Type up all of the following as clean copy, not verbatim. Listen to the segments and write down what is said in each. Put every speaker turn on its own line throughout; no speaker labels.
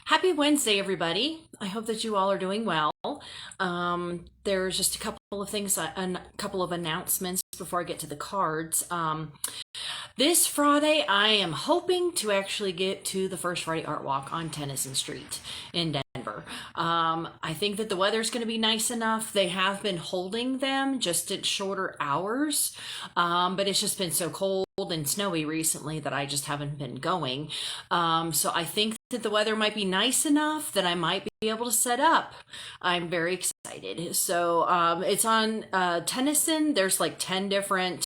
Happy Wednesday, everybody. I hope that you all are doing well. There's just a couple of things, a couple of announcements before I get to the cards. This Friday, I am hoping to actually get to the First Friday Art Walk on Tennyson Street in Denver. I think that the weather's going to be nice enough. They have been holding them just at shorter hours, but it's just been so cold and snowy recently that I just haven't been going. So I think that the weather might be nice enough that I might be able to set up. I'm very excited. So it's on Tennyson. There's like 10 different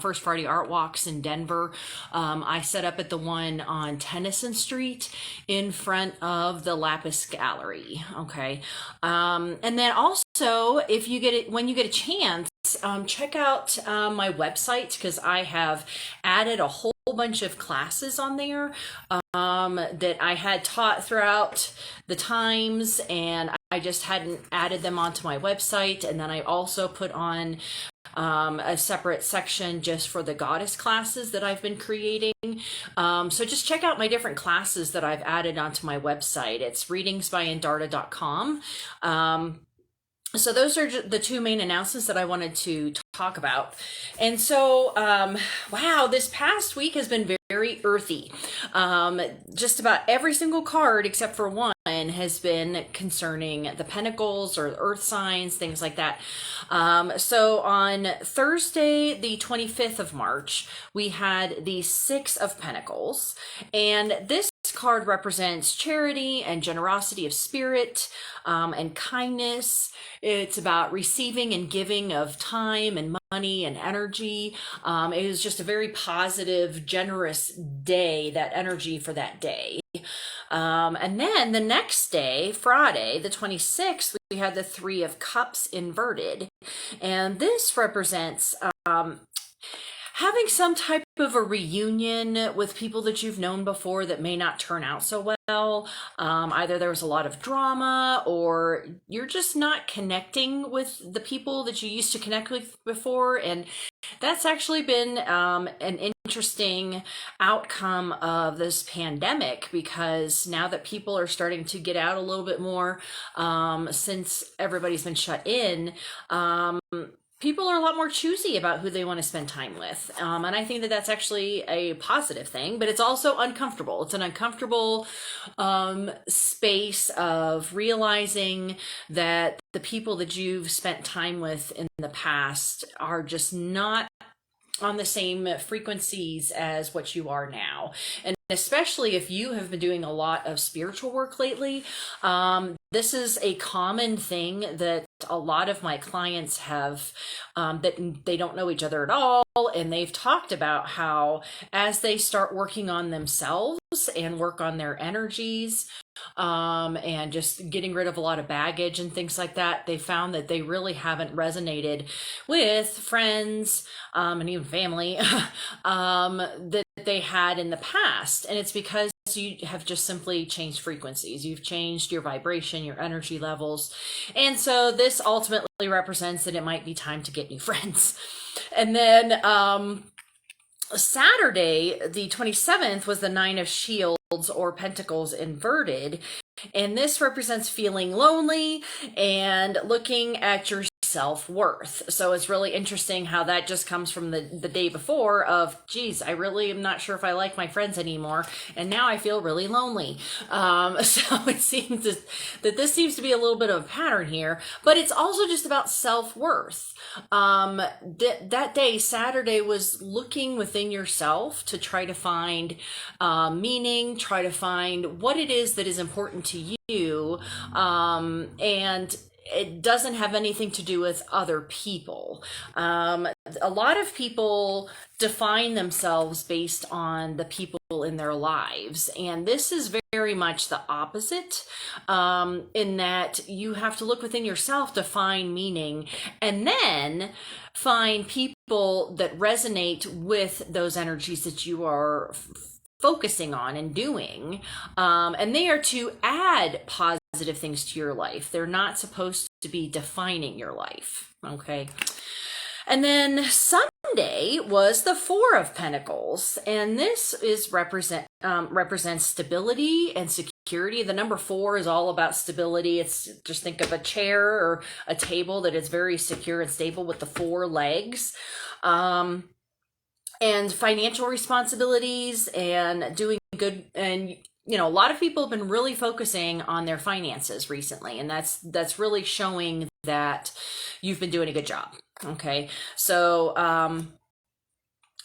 First Friday Art Walks in Denver. I set up at the one on Tennyson Street in front of the Lapis Gallery. Okay. And then also, if you get it, when you get a chance, check out my website, because I have added a whole bunch of classes on there that I had taught throughout the times, and I just hadn't added them onto my website. And then I also put on a separate section just for the goddess classes that I've been creating. So just check out my different classes that I've added onto my website. It's readingsbyindarda.com. So those are the two main announcements that I wanted to talk about. And so, wow, this past week has been very earthy. Just about every single card except for one has been concerning the Pentacles or earth signs, things like that. So on Thursday, the 25th of March, we had the Six of Pentacles, and this card represents charity and generosity of spirit, and kindness. It's about receiving and giving of time and money and energy. It was just a very positive, generous day, that energy for that day. And then the next day, Friday, the 26th, we had the Three of Cups inverted. And this represents having some type of a reunion with people that you've known before that may not turn out so well. Either there was a lot of drama, or you're just not connecting with the people that you used to connect with before. And that's actually been an interesting outcome of this pandemic, because now that people are starting to get out a little bit more, since everybody's been shut in, people are a lot more choosy about who they want to spend time with. And I think that that's actually a positive thing, but it's also uncomfortable. It's an uncomfortable space of realizing that the people that you've spent time with in the past are just not on the same frequencies as what you are now. And especially if you have been doing a lot of spiritual work lately, this is a common thing that a lot of my clients have, that they don't know each other at all. And they've talked about how as they start working on themselves and work on their energies, and just getting rid of a lot of baggage and things like that, they found that they really haven't resonated with friends, and even family, that they had in the past. And it's because you have just simply changed frequencies. You've changed your vibration, your energy levels. And so this ultimately represents that it might be time to get new friends. And then Saturday, the 27th, was the Nine of Shields or Pentacles inverted. And this represents feeling lonely and looking at your self-worth. So it's really interesting how that just comes from the day before of, geez, I really am not sure if I like my friends anymore, and now I feel really lonely. So it seems that this seems to be a little bit of a pattern here, but it's also just about self-worth. That day, Saturday, was looking within yourself to try to find meaning, try to find what it is that is important to you, and it doesn't have anything to do with other people. A lot of people define themselves based on the people in their lives, and this is very much the opposite, in that you have to look within yourself to find meaning, and then find people that resonate with those energies that you are focusing on and doing, and they are to add positive things to your life. They're not supposed to be defining your life. Okay. And then Sunday was the Four of Pentacles, and this is represents stability and security security. The number 4 is all about stability. It's just think of a chair or a table that is very secure and stable with the 4 legs. And financial responsibilities and doing good. And a lot of people have been really focusing on their finances recently, and that's really showing that you've been doing a good job. Okay, so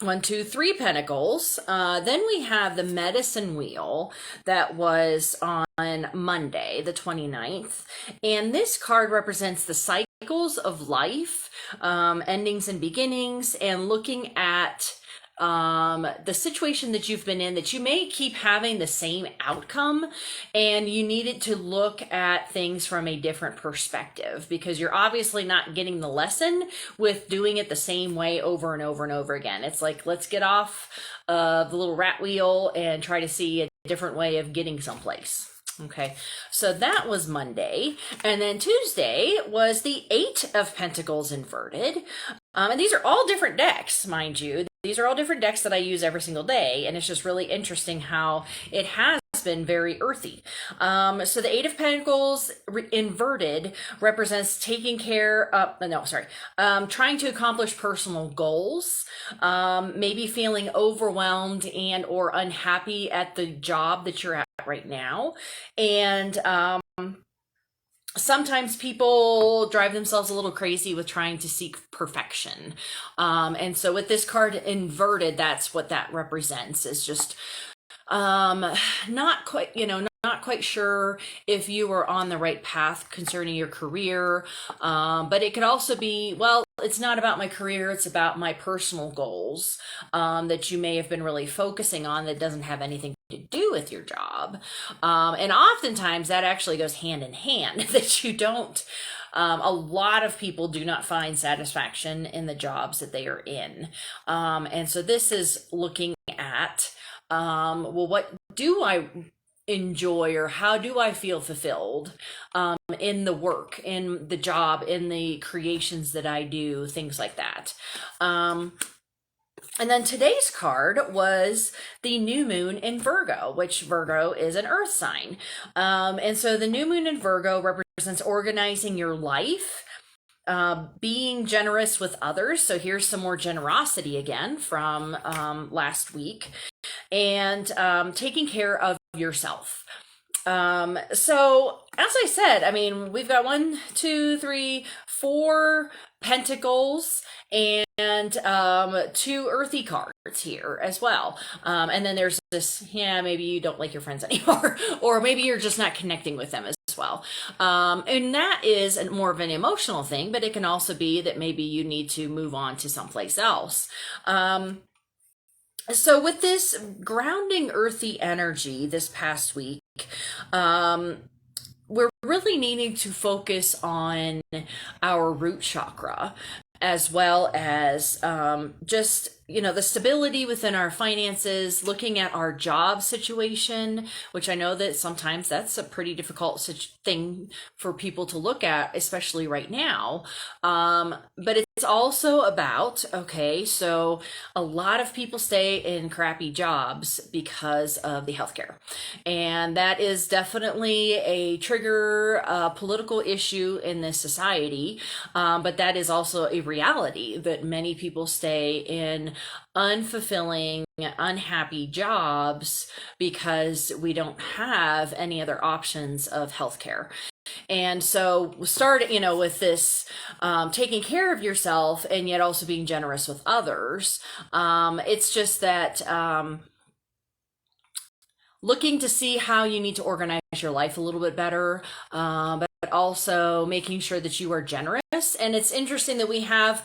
1, 2, 3 Pentacles. Then we have the Medicine Wheel that was on Monday, the 29th. And this card represents the cycles of life, endings and beginnings, and looking at the situation that you've been in, that you may keep having the same outcome, and you needed to look at things from a different perspective, because you're obviously not getting the lesson with doing it the same way over and over and over again. It's like, let's get off the little rat wheel and try to see a different way of getting someplace. Okay, so that was Monday. And then Tuesday was the 8 of Pentacles inverted. And these are all different decks, mind you. These are all different decks that I use every single day. And it's just really interesting how it has been very earthy. So the 8 of Pentacles inverted represents taking care of, trying to accomplish personal goals, maybe feeling overwhelmed and or unhappy at the job that you're at right now. And sometimes people drive themselves a little crazy with trying to seek perfection. And so with this card inverted, that's what that represents, is just not quite sure if you were on the right path concerning your career. But it could also be, well, it's not about my career, it's about my personal goals, that you may have been really focusing on that doesn't have anything to do with your job. And oftentimes that actually goes hand in hand, that you don't, a lot of people do not find satisfaction in the jobs that they are in. And so this is looking at, well, what do I enjoy, or how do I feel fulfilled in the work, in the job, in the creations that I do, things like that. And then today's card was the new moon in Virgo, which Virgo is an earth sign. And so the new moon in Virgo represents organizing your life, being generous with others. So here's some more generosity again from last week, and taking care of yourself. So as I said, I mean, we've got 1, 2, 3, 4 Pentacles and 2 earthy cards here as well. And then there's this, maybe you don't like your friends anymore, or maybe you're just not connecting with them as well. And that is more of an emotional thing, but it can also be that maybe you need to move on to someplace else. So with this grounding earthy energy this past week, we're really needing to focus on our root chakra, as well as just, the stability within our finances, looking at our job situation, which I know that sometimes that's a pretty difficult thing for people to look at, especially right now. But it's also about, so a lot of people stay in crappy jobs because of the healthcare. And that is definitely a trigger, political issue in this society. But that is also a reality that many people stay in unfulfilling, unhappy jobs because we don't have any other options of healthcare. And so start, with this taking care of yourself and yet also being generous with others. It's just that looking to see how you need to organize your life a little bit better, but also making sure that you are generous. And it's interesting that we have,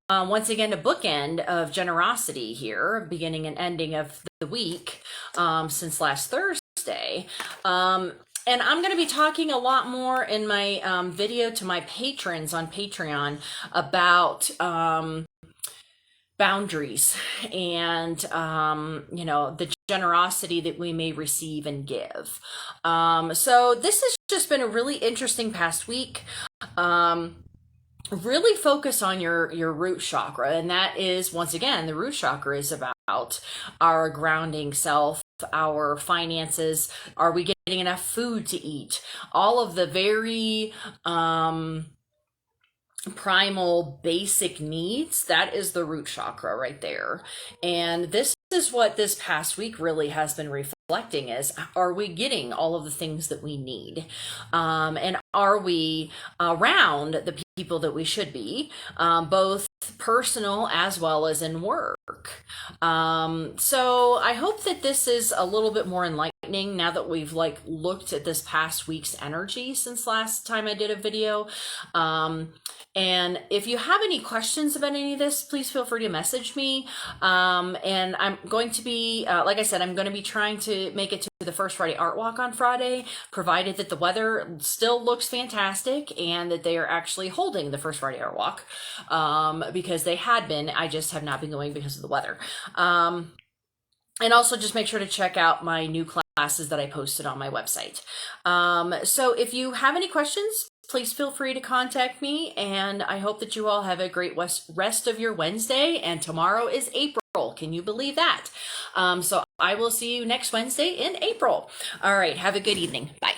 once again, a bookend of generosity here, beginning and ending of the week, since last Thursday. And I'm going to be talking a lot more in my video to my patrons on Patreon about boundaries and, the generosity that we may receive and give. So this has just been a really interesting past week. Really focus on your root chakra. And that is, once again, the root chakra is about our grounding self our finances. Are we getting enough food to eat? All of the very primal basic needs, that is the root chakra right there. And this is what this past week really has been reflecting is, are we getting all of the things that we need? And are we around the people that we should be, both personal as well as in work? So I hope that this is a little bit more enlightening now that we've looked at this past week's energy since last time I did a video. And if you have any questions about any of this, please feel free to message me. And I'm going to be, like I said, I'm going to be trying to make it to the First Friday Art Walk on Friday, provided that the weather still looks fantastic and that they are actually holding the First Friday Art Walk, because they had been. I just have not been going because of the weather. And also just make sure to check out my new classes that I posted on my website. So if you have any questions, please feel free to contact me, and I hope that you all have a great rest of your Wednesday, and tomorrow is April. Can you believe that? So I will see you next Wednesday in April. All right, have a good evening. Bye.